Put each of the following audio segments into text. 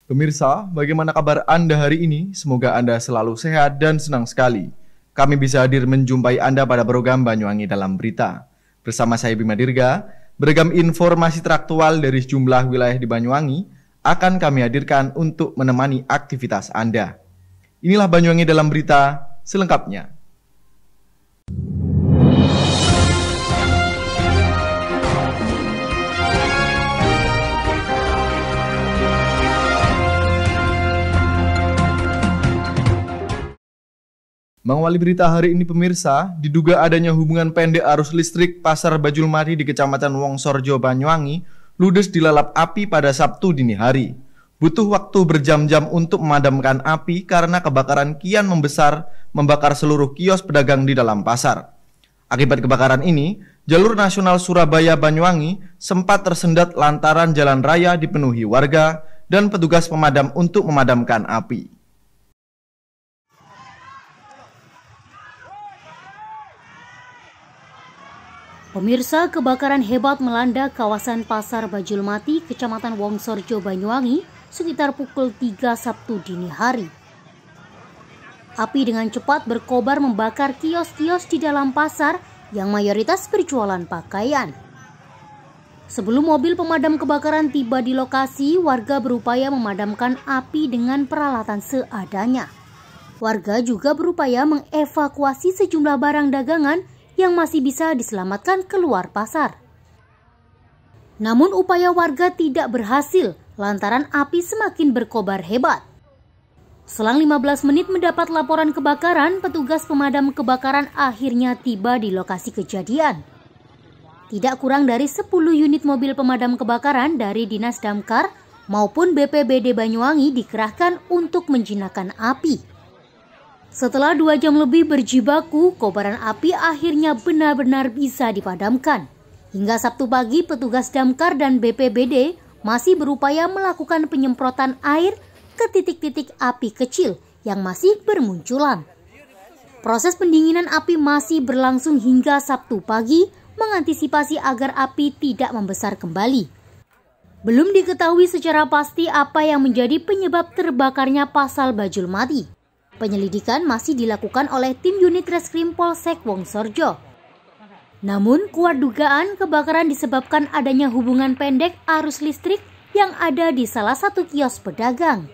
Pemirsa, bagaimana kabar Anda hari ini? Semoga Anda selalu sehat dan senang sekali. Kami bisa hadir menjumpai Anda pada program Banyuwangi Dalam Berita. Bersama saya Bima Dirga, beragam informasi teraktual dari sejumlah wilayah di Banyuwangi akan kami hadirkan untuk menemani aktivitas Anda. Inilah Banyuwangi Dalam Berita selengkapnya. Mengawali berita hari ini pemirsa, diduga adanya hubungan pendek arus listrik Pasar Bajulmati di Kecamatan Wongsorjo, Banyuwangi, ludes dilalap api pada Sabtu dini hari. Butuh waktu berjam-jam untuk memadamkan api karena kebakaran kian membesar, membakar seluruh kios pedagang di dalam pasar. Akibat kebakaran ini, jalur nasional Surabaya-Banyuwangi sempat tersendat lantaran jalan raya dipenuhi warga dan petugas pemadam untuk memadamkan api. Pemirsa, kebakaran hebat melanda kawasan Pasar Bajulmati, Kecamatan Wongsorjo, Banyuwangi, sekitar pukul 3 Sabtu dini hari. Api dengan cepat berkobar membakar kios-kios di dalam pasar yang mayoritas berjualan pakaian. Sebelum mobil pemadam kebakaran tiba di lokasi, warga berupaya memadamkan api dengan peralatan seadanya. Warga juga berupaya mengevakuasi sejumlah barang dagangan yang masih bisa diselamatkan keluar pasar. Namun upaya warga tidak berhasil lantaran api semakin berkobar hebat. Selang 15 menit mendapat laporan kebakaran, petugas pemadam kebakaran akhirnya tiba di lokasi kejadian. Tidak kurang dari 10 unit mobil pemadam kebakaran dari Dinas Damkar maupun BPBD Banyuwangi dikerahkan untuk menjinakkan api. Setelah 2 jam lebih berjibaku, kobaran api akhirnya benar-benar bisa dipadamkan. Hingga Sabtu pagi, petugas damkar dan BPBD masih berupaya melakukan penyemprotan air ke titik-titik api kecil yang masih bermunculan. Proses pendinginan api masih berlangsung hingga Sabtu pagi, mengantisipasi agar api tidak membesar kembali. Belum diketahui secara pasti apa yang menjadi penyebab terbakarnya Pasar Bajulmati. Penyelidikan masih dilakukan oleh tim unit Reskrim Polsek Wongsorjo. Namun, kuat dugaan kebakaran disebabkan adanya hubungan pendek arus listrik yang ada di salah satu kios pedagang.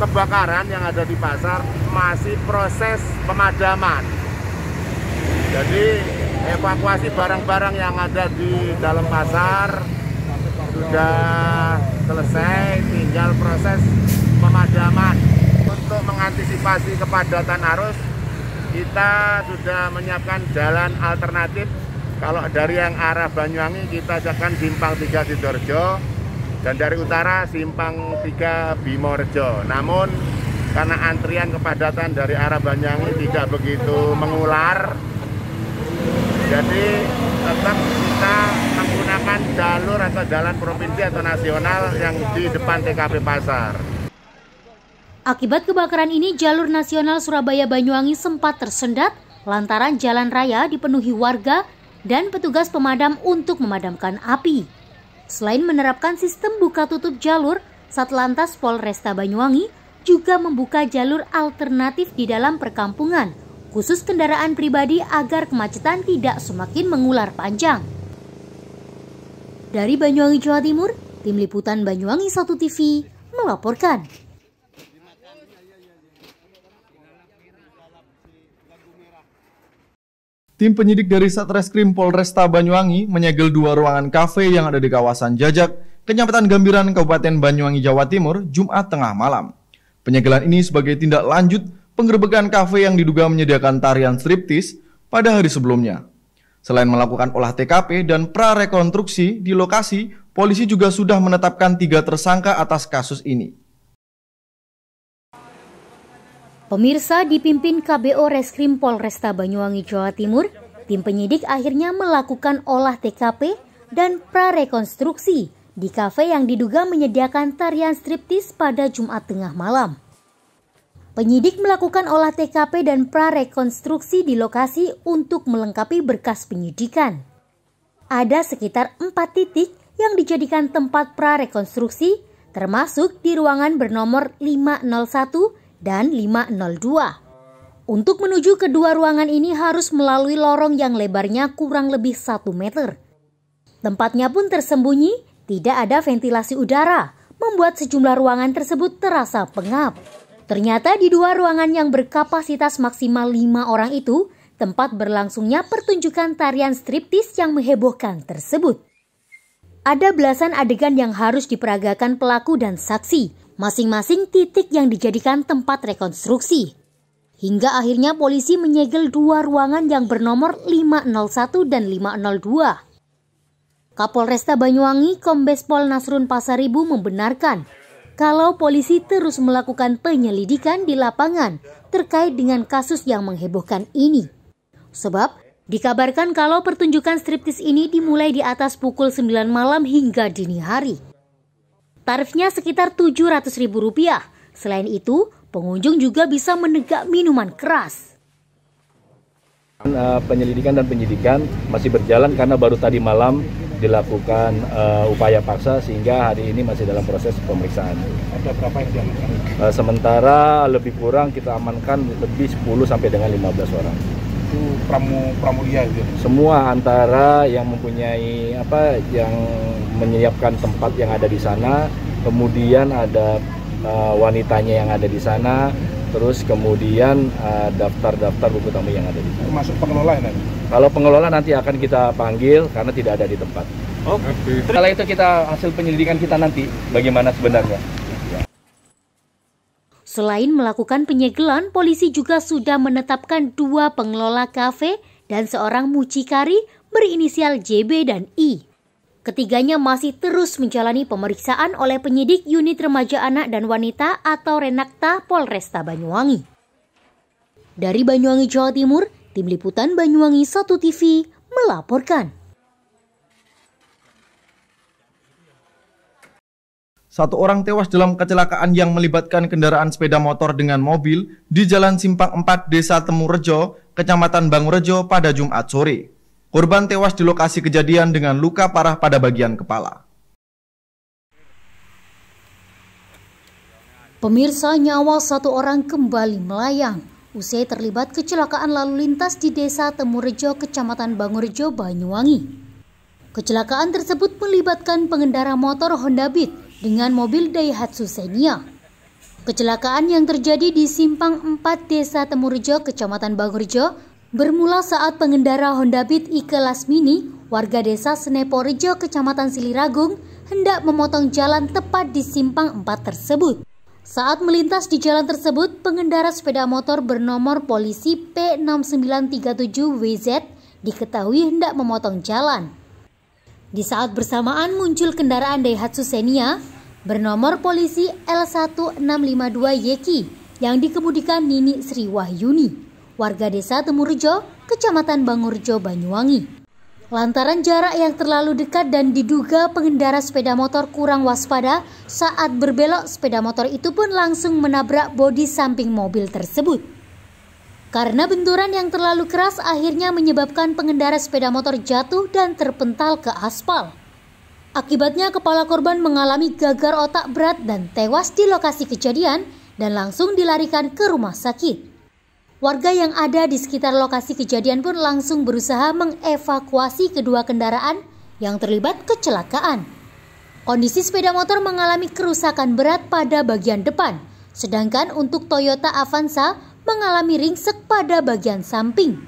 Kebakaran yang ada di pasar masih proses pemadaman. Jadi, evakuasi barang-barang yang ada di dalam pasar sudah selesai, tinggal proses pemadaman. Untuk mengantisipasi kepadatan arus, kita sudah menyiapkan jalan alternatif. Kalau dari yang arah Banyuwangi kita siapkan Simpang 3 Sidoarjo dan dari utara Simpang 3 Bimorejo. Namun karena antrian kepadatan dari arah Banyuwangi tidak begitu mengular, jadi tetap kita menggunakan jalur atau jalan provinsi atau nasional yang di depan TKP pasar. Akibat kebakaran ini, jalur nasional Surabaya-Banyuwangi sempat tersendat lantaran jalan raya dipenuhi warga dan petugas pemadam untuk memadamkan api. Selain menerapkan sistem buka tutup jalur, Satlantas Polresta Banyuwangi juga membuka jalur alternatif di dalam perkampungan, khusus kendaraan pribadi agar kemacetan tidak semakin mengular panjang. Dari Banyuwangi, Jawa Timur, Tim Liputan Banyuwangi 1 TV melaporkan. Tim penyidik dari Satreskrim Polresta Banyuwangi menyegel 2 ruangan kafe yang ada di kawasan Jajak, Kecamatan Gambiran, Kabupaten Banyuwangi, Jawa Timur, Jumat tengah malam. Penyegelan ini sebagai tindak lanjut penggerebekan kafe yang diduga menyediakan tarian striptis pada hari sebelumnya. Selain melakukan olah TKP dan prarekonstruksi di lokasi, polisi juga sudah menetapkan 3 tersangka atas kasus ini. Pemirsa, dipimpin KBO Reskrim Polresta Banyuwangi, Jawa Timur, tim penyidik akhirnya melakukan olah TKP dan prarekonstruksi di kafe yang diduga menyediakan tarian striptis pada Jumat tengah malam. Penyidik melakukan olah TKP dan prarekonstruksi di lokasi untuk melengkapi berkas penyidikan. Ada sekitar 4 titik yang dijadikan tempat prarekonstruksi termasuk di ruangan bernomor 501 dan 502. Untuk menuju kedua ruangan ini harus melalui lorong yang lebarnya kurang lebih 1 meter. Tempatnya pun tersembunyi, tidak ada ventilasi udara, membuat sejumlah ruangan tersebut terasa pengap. Ternyata di dua ruangan yang berkapasitas maksimal 5 orang itu, tempat berlangsungnya pertunjukan tarian striptis yang menghebohkan tersebut. Ada belasan adegan yang harus diperagakan pelaku dan saksi, masing-masing titik yang dijadikan tempat rekonstruksi. Hingga akhirnya polisi menyegel dua ruangan yang bernomor 501 dan 502. Kapolresta Banyuwangi Kombes Pol Nasrun Pasaribu membenarkan kalau polisi terus melakukan penyelidikan di lapangan terkait dengan kasus yang menghebohkan ini. Sebab dikabarkan kalau pertunjukan striptis ini dimulai di atas pukul 9 malam hingga dini hari. Tarifnya sekitar Rp700.000. Selain itu, pengunjung juga bisa menegak minuman keras. Penyelidikan dan penyidikan masih berjalan karena baru tadi malam dilakukan upaya paksa sehingga hari ini masih dalam proses pemeriksaan. Ada berapa yang diamankan? Sementara lebih kurang kita amankan lebih 10 sampai dengan 15 orang. Itu pramudia gitu. Semua antara yang mempunyai yang menyiapkan tempat yang ada di sana, kemudian ada wanitanya yang ada di sana, terus kemudian daftar-daftar buku tamu yang ada di sana. Termasuk pengelola ini? Kalau pengelola nanti akan kita panggil karena tidak ada di tempat. Oke. Setelah itu kita hasil penyelidikan kita nanti bagaimana sebenarnya. Selain melakukan penyegelan, polisi juga sudah menetapkan 2 pengelola kafe dan seorang mucikari berinisial JB dan I. Ketiganya masih terus menjalani pemeriksaan oleh penyidik Unit Remaja Anak dan Wanita atau Renakta Polresta Banyuwangi. Dari Banyuwangi, Jawa Timur, Tim Liputan Banyuwangi 1 TV melaporkan. Satu orang tewas dalam kecelakaan yang melibatkan kendaraan sepeda motor dengan mobil di Jalan Simpang 4 Desa Temurejo, Kecamatan Bangurejo pada Jumat sore. Korban tewas di lokasi kejadian dengan luka parah pada bagian kepala. Pemirsa, nyawa satu orang kembali melayang usai terlibat kecelakaan lalu lintas di Desa Temurejo, Kecamatan Bangurejo, Banyuwangi. Kecelakaan tersebut melibatkan pengendara motor Honda Beat dengan mobil Daihatsu Xenia. Kecelakaan yang terjadi di Simpang 4 Desa Temurejo, Kecamatan Bangurejo, bermula saat pengendara Honda Beat Ike Lasmini, warga desa Seneporejo, Kecamatan Siliragung, hendak memotong jalan tepat di Simpang 4 tersebut. Saat melintas di jalan tersebut, pengendara sepeda motor bernomor polisi P6937WZ diketahui hendak memotong jalan. Di saat bersamaan muncul kendaraan Daihatsu Xenia bernomor polisi L1652YK yang dikemudikan Nini Sri Wahyuni, warga desa Temurejo, Kecamatan Bangurejo, Banyuwangi. Lantaran jarak yang terlalu dekat dan diduga pengendara sepeda motor kurang waspada, saat berbelok sepeda motor itu pun langsung menabrak bodi samping mobil tersebut. Karena benturan yang terlalu keras akhirnya menyebabkan pengendara sepeda motor jatuh dan terpental ke aspal. Akibatnya kepala korban mengalami gagar otak berat dan tewas di lokasi kejadian dan langsung dilarikan ke rumah sakit. Warga yang ada di sekitar lokasi kejadian pun langsung berusaha mengevakuasi kedua kendaraan yang terlibat kecelakaan. Kondisi sepeda motor mengalami kerusakan berat pada bagian depan, sedangkan untuk Toyota Avanza mengalami ringsek pada bagian samping.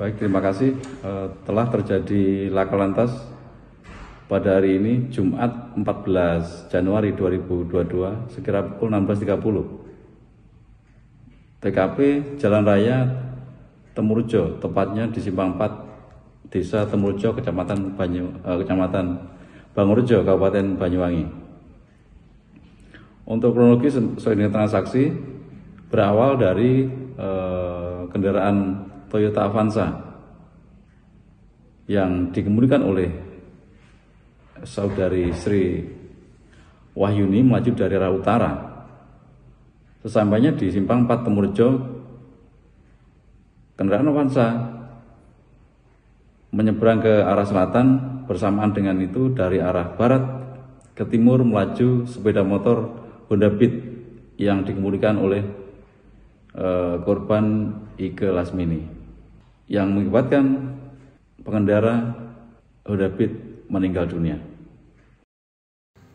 Baik, terima kasih. Telah terjadi laka lantas pada hari ini Jumat 14 Januari 2022 sekira pukul 16.30. TKP Jalan Raya Temurejo, tepatnya di Simpang 4 Desa Temurejo, Kecamatan Bangurejo, Kabupaten Banyuwangi. Untuk kronologis sesuai dengan transaksi berawal dari kendaraan Toyota Avanza yang dikemudikan oleh saudari Sri Wahyuni melaju dari arah utara. Sesampainya di Simpang 4 Temurejo, kendaraan Avanza menyeberang ke arah selatan. Bersamaan dengan itu dari arah barat ke timur melaju sepeda motor Honda Beat yang dikemudikan oleh korban Ike Lasmini, yang mengakibatkan pengendara Honda Beat meninggal dunia.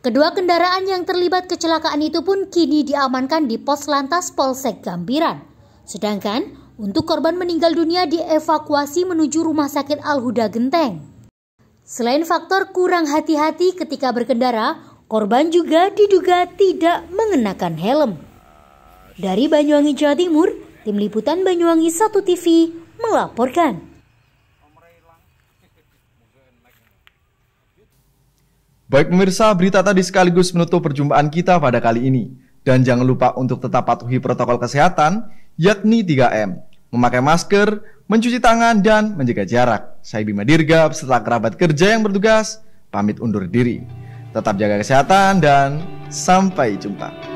Kedua kendaraan yang terlibat kecelakaan itu pun kini diamankan di Pos Lantas Polsek Gambiran. Sedangkan untuk korban meninggal dunia dievakuasi menuju Rumah Sakit Al-Huda Genteng. Selain faktor kurang hati-hati ketika berkendara, korban juga diduga tidak mengenakan helm. Dari Banyuwangi, Jawa Timur, Tim Liputan Banyuwangi 1 TV melaporkan. Baik pemirsa, berita tadi sekaligus menutup perjumpaan kita pada kali ini. Dan jangan lupa untuk tetap patuhi protokol kesehatan, yakni 3M. Memakai masker, mencuci tangan, dan menjaga jarak. Saya Bima Dirga beserta kerabat kerja yang bertugas, pamit undur diri. Tetap jaga kesehatan dan sampai jumpa.